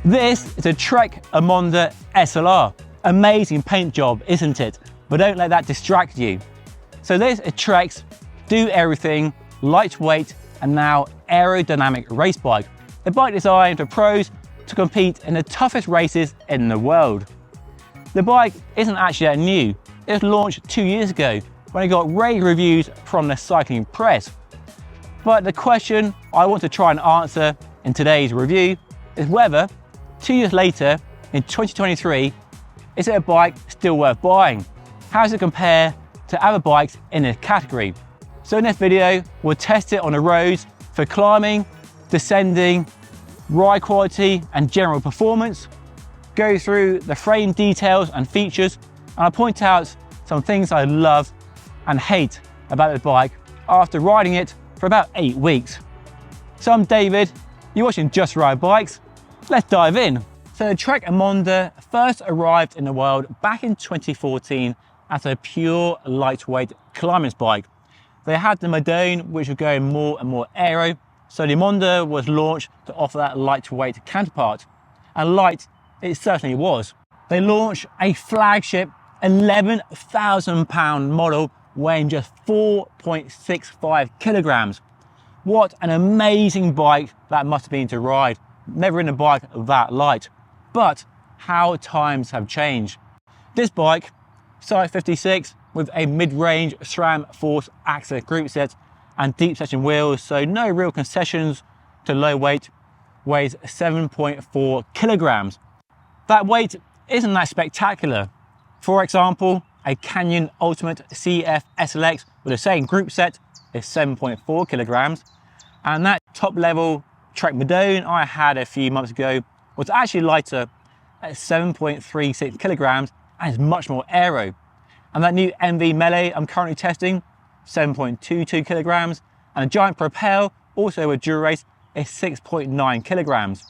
This is a Trek Emonda SLR. Amazing paint job, isn't it? But don't let that distract you. So this is Trek's do everything, lightweight, and now aerodynamic race bike. A bike designed for pros to compete in the toughest races in the world. The bike isn't actually that new. It was launched 2 years ago when it got rave reviews from the cycling press. But the question I want to try and answer in today's review is whether 2 years later, in 2023, is it a bike still worth buying? How does it compare to other bikes in this category? So in this video, we'll test it on the roads for climbing, descending, ride quality and general performance, go through the frame details and features, and I'll point out some things I love and hate about the bike after riding it for about 8 weeks. So I'm David, you're watching Just Ride Bikes. Let's dive in. So the Trek Emonda first arrived in the world back in 2014 as a pure lightweight climbing bike. They had the Madone, which was going more and more aero, so the Emonda was launched to offer that lightweight counterpart. And light it certainly was. They launched a flagship 11,000 pound model weighing just 4.65 kilograms. What an amazing bike that must have been to ride. Never ridden a bike that light. But how times have changed. This bike, size 56 with a mid-range SRAM Force axle group set and deep section wheels, so no real concessions to low weight, weighs 7.4 kilograms. That weight isn't that spectacular. For example, a Canyon Ultimate CF SLX with the same group set is 7.4 kilograms, and that top level Trek Madone I had a few months ago was actually lighter at 7.36 kilograms and is much more aero. And that new MV Melee I'm currently testing, 7.22 kilograms, and a Giant Propel, also with Dura-Race, is 6.9 kilograms.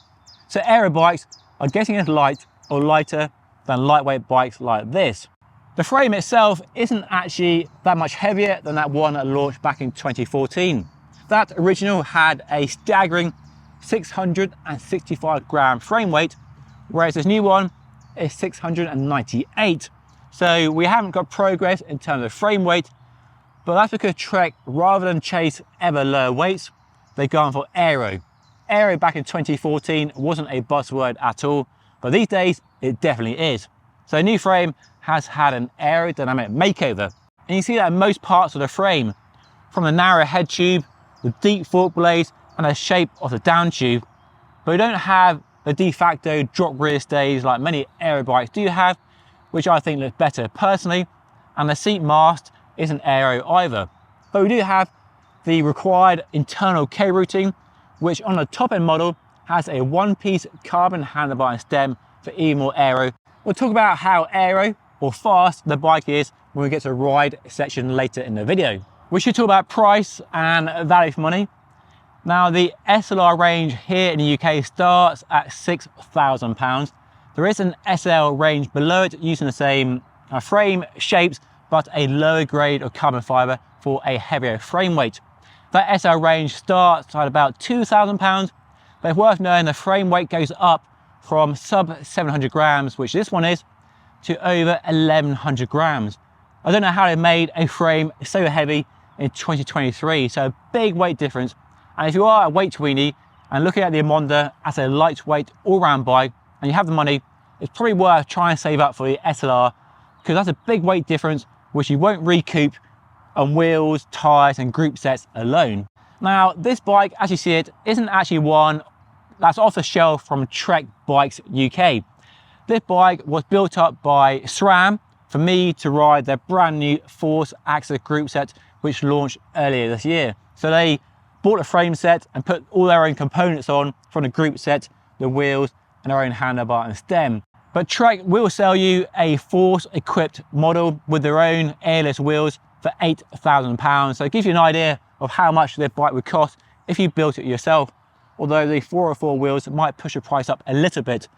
So aero bikes are getting as light or lighter than lightweight bikes like this. The frame itself isn't actually that much heavier than that one that launched back in 2014. That original had a staggering 665 gram frame weight, whereas this new one is 698. So we haven't got progress in terms of frame weight, but that's because Trek, rather than chase ever lower weights, they've gone for aero. Aero back in 2014 wasn't a buzzword at all, but these days it definitely is. So the new frame has had an aerodynamic makeover, and you see that in most parts of the frame, from the narrow head tube, the deep fork blades, and the shape of the down tube. But we don't have the de facto drop rear stays like many aero bikes do have, which I think looks better personally, and the seat mast isn't aero either. But we do have the required internal K-routing, which on the top end model has a one-piece carbon handlebar and stem for even more aero. We'll talk about how aero or fast the bike is when we get to the ride section later in the video. We should talk about price and value for money. Now the SLR range here in the UK starts at £6,000. There is an SL range below it using the same frame shapes, but a lower grade of carbon fibre for a heavier frame weight. That SL range starts at about £2,000, but it's worth knowing the frame weight goes up from sub 700 grams, which this one is, to over 1100 grams. I don't know how they made a frame so heavy in 2023, so a big weight difference. And if you are a weight weenie and looking at the Emonda as a lightweight all-round bike and you have the money, it's probably worth trying to save up for the SLR, because that's a big weight difference which you won't recoup on wheels, tyres and group sets alone. Now this bike, as you see it, isn't actually one that's off the shelf from Trek Bikes UK. This bike was built up by SRAM for me to ride their brand new Force axle group set, which launched earlier this year. So they bought a frame set and put all their own components on from the group set, the wheels and their own handlebar and stem. But Trek will sell you a Force equipped model with their own airless wheels for £8,000. So it gives you an idea of how much their bike would cost if you built it yourself. Although the 404 wheels might push the price up a little bit,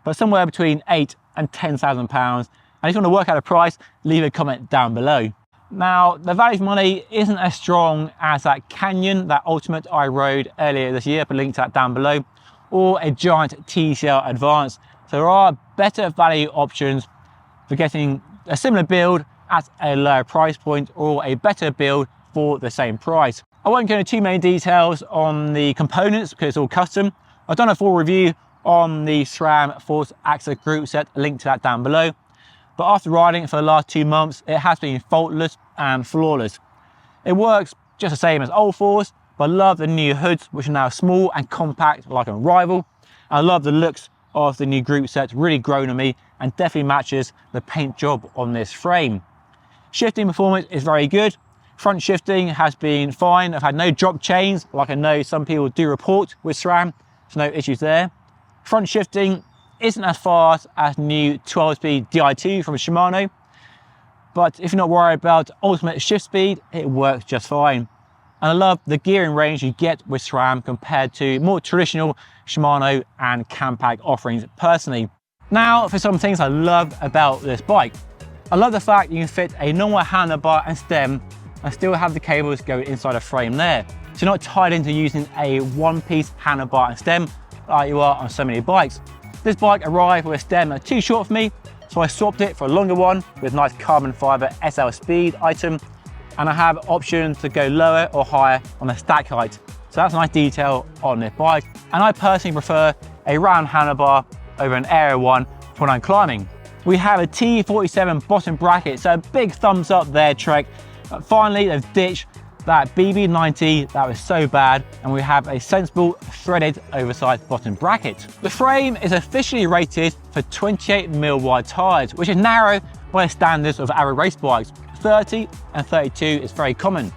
but somewhere between £8,000 and £10,000. And if you want to work out a price, leave a comment down below. Now, the value for money isn't as strong as that Canyon, that Ultimate I rode earlier this year, but linked that down below, or a giant TCR Advance. So there are better value options for getting a similar build at a lower price point or a better build for the same price. I won't go into too many details on the components because it's all custom. I've done a full review on the SRAM Force AXA group set, a link to that down below. But after riding it for the last 2 months, it has been faultless and flawless. It works just the same as old Force, but I love the new hoods, which are now small and compact like a rival. And I love the looks of the new group set, really grown on me and definitely matches the paint job on this frame. Shifting performance is very good. Front shifting has been fine. I've had no drop chains, like I know some people do report with SRAM, so no issues there. Front shifting isn't as fast as new 12-speed Di2 from Shimano, but if you're not worried about ultimate shift speed, it works just fine. And I love the gearing range you get with SRAM compared to more traditional Shimano and Campac offerings personally. Now for some things I love about this bike. I love the fact you can fit a normal handlebar and stem and still have the cables go inside a frame there. So you're not tied into using a one-piece handlebar and stem like you are on so many bikes. This bike arrived with a stem that's too short for me, so I swapped it for a longer one with nice carbon fiber SL speed item, and I have options to go lower or higher on the stack height. So that's a nice detail on this bike. And I personally prefer a round handlebar over an Aero one when I'm climbing. We have a T47 bottom bracket, so a big thumbs up there, Trek. Finally, they've ditched that BB90 that was so bad, and we have a sensible threaded oversized bottom bracket. The frame is officially rated for 28mm wide tyres, which is narrow by the standards of average race bikes. 30 and 32 is very common.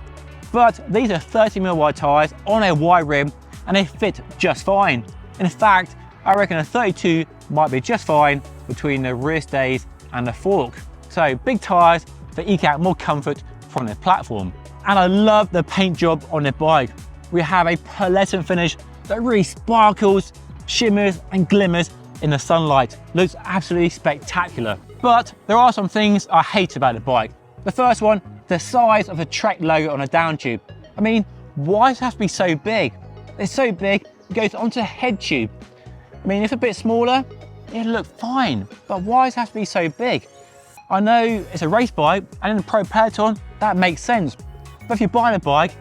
But these are 30mm wide tyres on a wide rim and they fit just fine. In fact, I reckon a 32 might be just fine between the rear stays and the fork. So big tyres that eke out more comfort from the platform. And I love the paint job on the bike. We have a pearlescent finish that really sparkles, shimmers and glimmers in the sunlight. Looks absolutely spectacular. But there are some things I hate about the bike. The first one, the size of the Trek logo on a down tube. I mean, why does it have to be so big? It's so big, it goes onto the head tube. I mean, if a bit smaller, it'd look fine, but why does it have to be so big? I know it's a race bike, and in the Pro Peloton, that makes sense. But if you're buying a bike,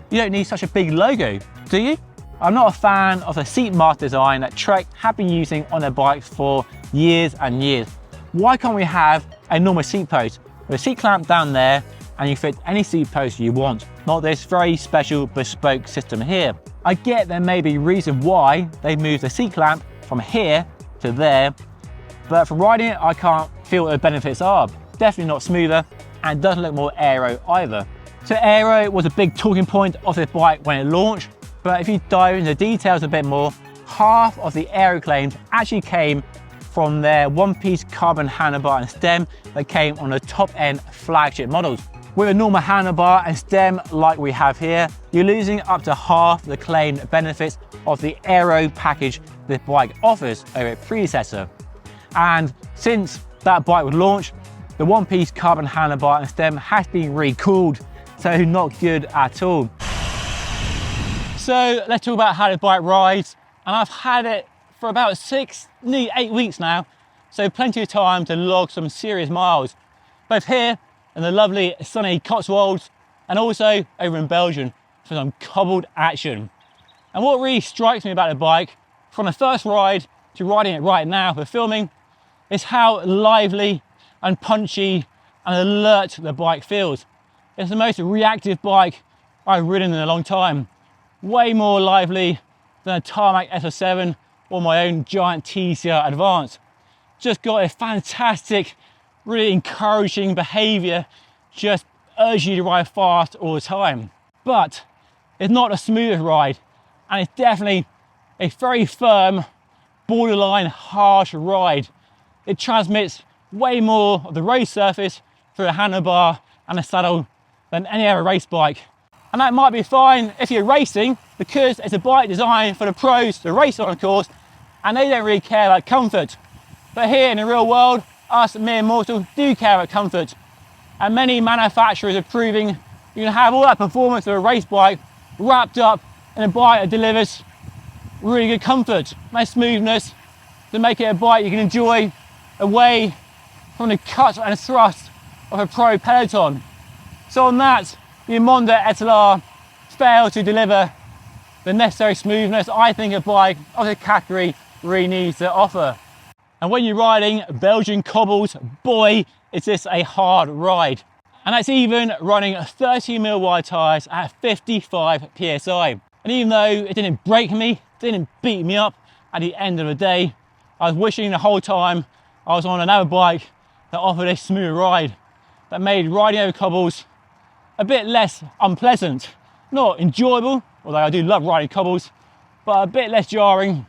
you don't need such a big logo, do you? I'm not a fan of the seat mask design that Trek have been using on their bikes for years and years. Why can't we have a normal seat post with a seat clamp down there and you fit any seat post you want, not this very special bespoke system here? I get there may be a reason why they moved the seat clamp from here to there, but from riding it, I can't feel what the benefits are. Definitely not smoother and doesn't look more aero either. So Aero was a big talking point of this bike when it launched, but if you dive into the details a bit more, half of the Aero claims actually came from their one-piece carbon handlebar and stem that came on the top-end flagship models. With a normal handlebar and stem like we have here, you're losing up to half the claimed benefits of the Aero package this bike offers over its predecessor. And since that bike was launched, the one-piece carbon handlebar and stem has been recooled, so not good at all. So let's talk about how the bike rides, and I've had it for about 6, nearly 8 weeks now, so plenty of time to log some serious miles, both here in the lovely sunny Cotswolds and also over in Belgium for some cobbled action. And what really strikes me about the bike, from the first ride to riding it right now for filming, is how lively and punchy and alert the bike feels. It's the most reactive bike I've ridden in a long time. Way more lively than a Tarmac SL7 or my own giant TCR Advance. Just got a fantastic, really encouraging behavior, just urge you to ride fast all the time. But it's not a smooth ride, and it's definitely a very firm, borderline harsh ride. It transmits way more of the road surface through a handlebar and a saddle than any other race bike. And that might be fine if you're racing, because it's a bike designed for the pros to race on, of course, and they don't really care about comfort. But here in the real world, us mere mortals do care about comfort. And many manufacturers are proving you can have all that performance of a race bike wrapped up in a bike that delivers really good comfort, nice smoothness to make it a bike you can enjoy away from the cut and thrust of a pro peloton. So on that, the Emonda SLR failed to deliver the necessary smoothness I think a bike of the category really needs to offer. And when you're riding Belgian cobbles, boy, is this a hard ride. And that's even running 30mm wide tyres at 55 PSI. And even though it didn't break me, didn't beat me up at the end of the day, I was wishing the whole time I was on another bike that offered a smooth ride, that made riding over cobbles a bit less unpleasant. Not enjoyable, although I do love riding cobbles, but a bit less jarring.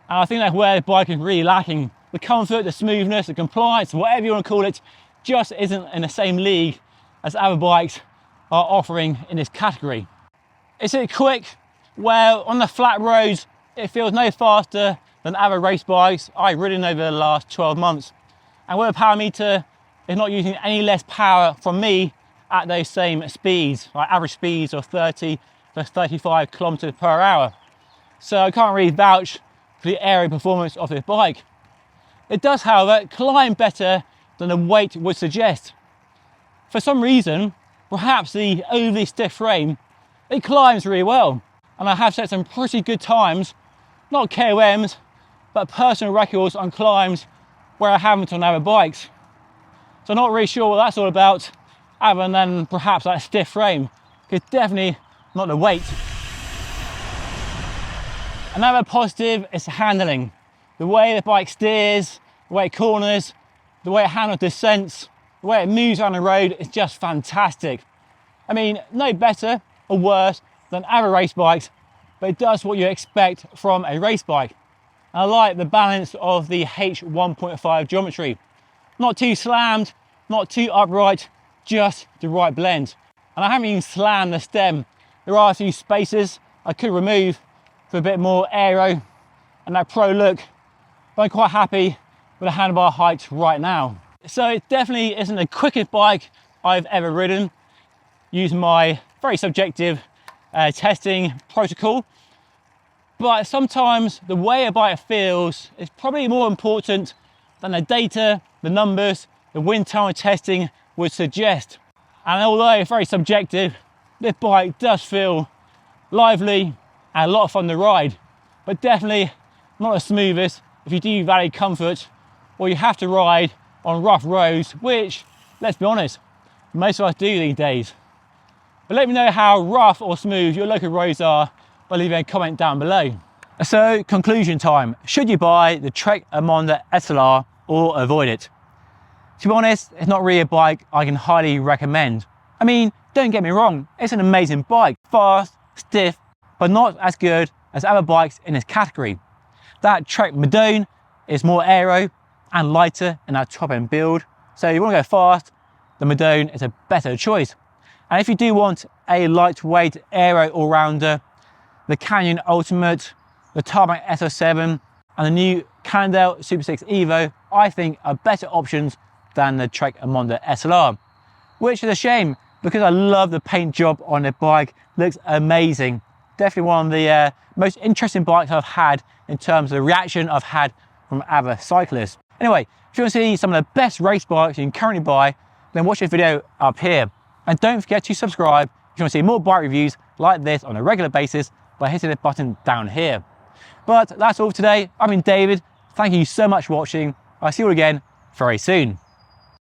And I think that's where the bike is really lacking. The comfort, the smoothness, the compliance, whatever you want to call it, just isn't in the same league as other bikes are offering in this category. Is it quick? Well, on the flat roads, it feels no faster than other race bikes I've ridden over the last 12 months. And where the power meter is not using any less power from me at those same speeds, like average speeds of 30 to 35 kilometers per hour. So I can't really vouch for the aero performance of this bike. It does, however, climb better than the weight would suggest. For some reason, perhaps the overly stiff frame, it climbs really well. And I have set some pretty good times, not KOMs, but personal records on climbs where I haven't on other bikes. So I'm not really sure what that's all about, other than perhaps that stiff frame. It's definitely not the weight. Another positive is handling. The way the bike steers, the way it corners, the way it handles descents, the way it moves on the road is just fantastic. I mean, no better or worse than other race bikes, but it does what you expect from a race bike. And I like the balance of the H1.5 geometry. Not too slammed, not too upright, just the right blend. And I haven't even slammed the stem. There are a few spaces I could remove for a bit more aero and that pro look, but I'm quite happy with the handlebar height right now. So it definitely isn't the quickest bike I've ever ridden, using my very subjective testing protocol. But sometimes the way a bike feels is probably more important than the data, the numbers, the wind tunnel testing would suggest. And although it's very subjective, this bike does feel lively and a lot of fun to ride, but definitely not the smoothest if you do value comfort or you have to ride on rough roads, which, let's be honest, most of us do these days. But let me know how rough or smooth your local roads are by leaving a comment down below. So, conclusion time. Should you buy the Trek Emonda SLR or avoid it? To be honest, it's not really a bike I can highly recommend. I mean, don't get me wrong, it's an amazing bike. Fast, stiff, but not as good as other bikes in this category. That Trek Madone is more aero and lighter in our top end build. So if you want to go fast, the Madone is a better choice. And if you do want a lightweight aero all-rounder, the Canyon Ultimate, the Tarmac SL7 and the new Cannondale SuperSix Evo, I think are better options than the Trek Emonda SLR, which is a shame because I love the paint job on the bike. Looks amazing. Definitely one of the most interesting bikes I've had in terms of the reaction I've had from other cyclists. Anyway, if you want to see some of the best race bikes you can currently buy, then watch this video up here. And don't forget to subscribe if you want to see more bike reviews like this on a regular basis by hitting the button down here. But that's all for today. I've been David. Thank you so much for watching. I'll see you all again very soon.